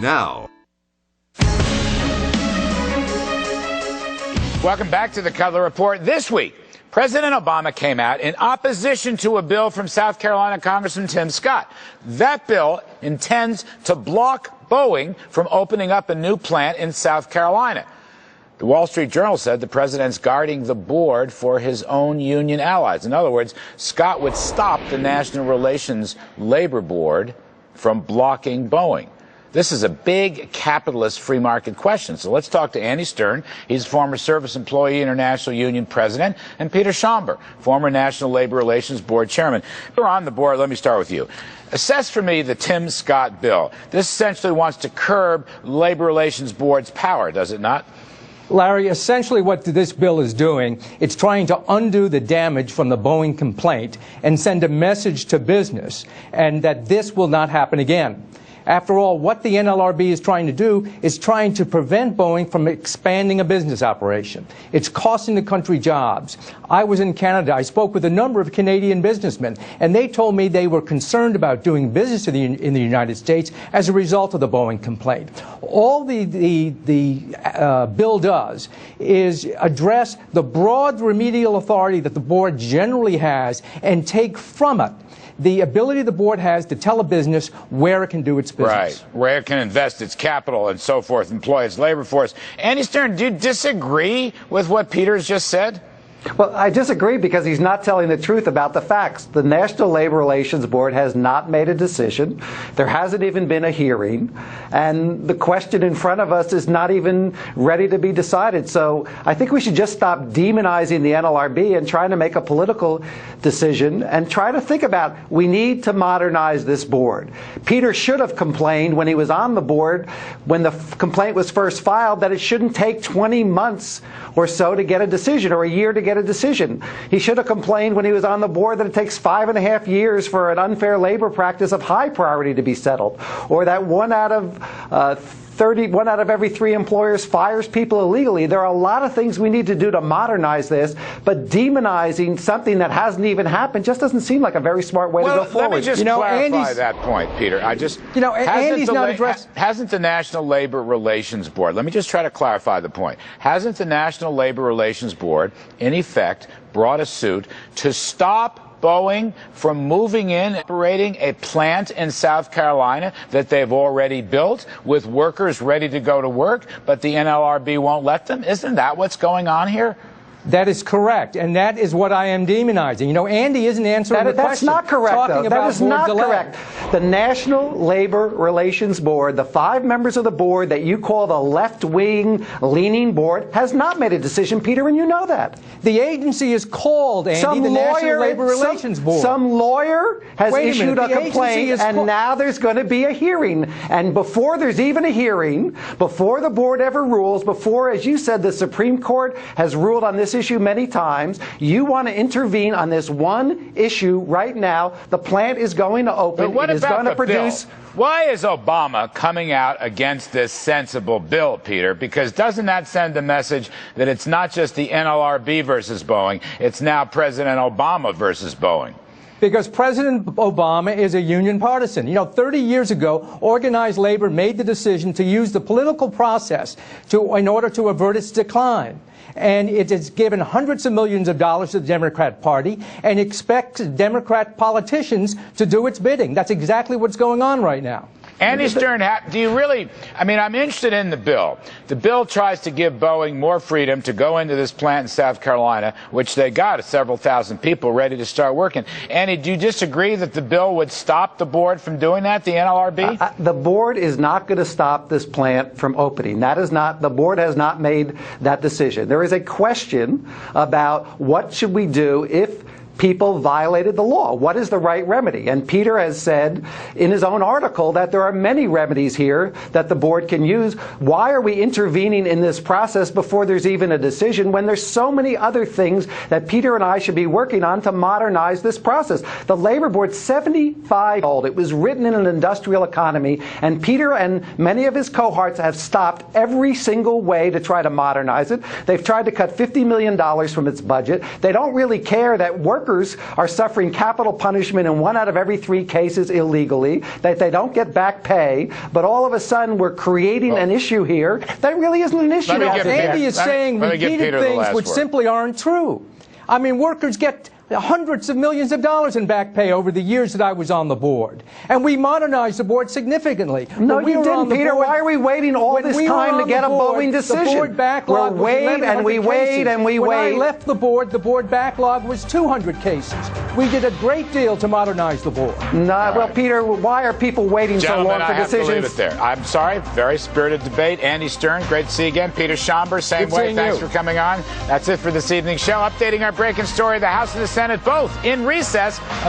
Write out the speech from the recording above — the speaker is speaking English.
now. Welcome back to the Kudlow Report. This week, President Obama came out in opposition to a bill from South Carolina Congressman Tim Scott. That bill intends to block Boeing from opening up a new plant in South Carolina. The Wall Street Journal said the president's guarding the board for his own union allies. In other words, Scott would stop the National Relations Labor Board from blocking Boeing. This is a big capitalist free market question. So let's talk to Andy Stern. He's former Service Employee International Union president, and Peter Schaumber, former National Labor Relations Board chairman. You're on the board. Let me start with you. Assess for me the Tim Scott bill. This essentially wants to curb Labor Relations Board's power, does it not? Larry, essentially what this bill is doing, it's trying to undo the damage from the Boeing complaint and send a message to business, and that this will not happen again. After all, what the NLRB is trying to do is trying to prevent Boeing from expanding a business operation. It's costing the country jobs. I was in Canada. I spoke with a number of Canadian businessmen, and they told me they were concerned about doing business in the United States as a result of the Boeing complaint. All the bill does is address the broad remedial authority that the board generally has and take from it the ability the board has to tell a business where it can do its business. Right, where it can invest its capital and so forth, employ its labor force. Andy Stern, do you disagree with what Peter's just said? Well, I disagree because he's not telling the truth about the facts. The National Labor Relations Board has not made a decision. There hasn't even been a hearing. And the question in front of us is not even ready to be decided. So I think we should just stop demonizing the NLRB and trying to make a political decision and try to think about, we need to modernize this board. Peter should have complained when he was on the board, when the complaint was first filed, that it shouldn't take 20 months or so to get a decision, or a year to get a decision. He should have complained when he was on the board that it takes 5.5 years for an unfair labor practice of high priority to be settled, or that one out of every 3 employers fires people illegally. There are a lot of things we need to do to modernize this, but demonizing something that hasn't even happened just doesn't seem like a very smart way to go forward. Let me just clarify that point, Peter. Hasn't the National Labor Relations Board, let me just try to clarify the point. Hasn't the National Labor Relations Board, in effect, brought a suit to stop Boeing from moving in, operating a plant in South Carolina that they've already built with workers ready to go to work, but the NLRB won't let them? Isn't that what's going on here? That is correct, and that is what I am demonizing. You know, Andy isn't answering the question. That's not correct, though. That is not correct. The National Labor Relations Board, the 5 members of the board that you call the left-wing leaning board, has not made a decision, Peter, and you know that. The agency is called, Andy, the National Labor Relations Board. Some lawyer has issued a complaint, and now there's going to be a hearing. And before there's even a hearing, before the board ever rules, before, as you said, the Supreme Court has ruled on this issue many times, you want to intervene on this one issue right now. The plant is going to open. But what it is going to produce. Why is Obama coming out against this sensible bill, Peter? Because doesn't that send a message that it's not just the NLRB versus Boeing, it's now President Obama versus Boeing? Because President Obama is a union partisan. You know, 30 years ago, organized labor made the decision to use the political process in order to avert its decline. And it has given hundreds of millions of dollars to the Democrat Party and expects Democrat politicians to do its bidding. That's exactly what's going on right now. Andy Stern, do you really, I'm interested in the bill. The bill tries to give Boeing more freedom to go into this plant in South Carolina, which they got several thousand people ready to start working. Andy, do you disagree that the bill would stop the board from doing that, the NLRB? The board is not going to stop this plant from opening. The board has not made that decision. There is a question about what should we do if people violated the law. What is the right remedy? And Peter has said in his own article that there are many remedies here that the board can use. Why are we intervening in this process before there's even a decision when there's so many other things that Peter and I should be working on to modernize this process? The labor board, 75 old. It was written in an industrial economy, and Peter and many of his cohorts have stopped every single way to try to modernize it. They've tried to cut $50 million from its budget. They don't really care that workers workers are suffering capital punishment in 1 out of every 3 cases illegally, that they don't get back pay, but all of a sudden we're creating an issue here that really isn't an issue. Andy is saying repeated things which simply aren't true. I mean, workers get hundreds of millions of dollars in back pay over the years that I was on the board. And we modernized the board significantly. No, you didn't, Peter. Why are we waiting all this time to get a Boeing decision? The board backlog We're wait and we wait and we wait. When I left the board backlog was 200 cases. We did a great deal to modernize the board. Well, Peter, why are people waiting so long for decisions? I have to leave it there. I'm sorry. Very spirited debate. Andy Stern, great to see you again. Peter Schaumber, same way. Thanks for coming on. That's it for this evening's show. Updating our breaking story. The House and the Senate both in recess.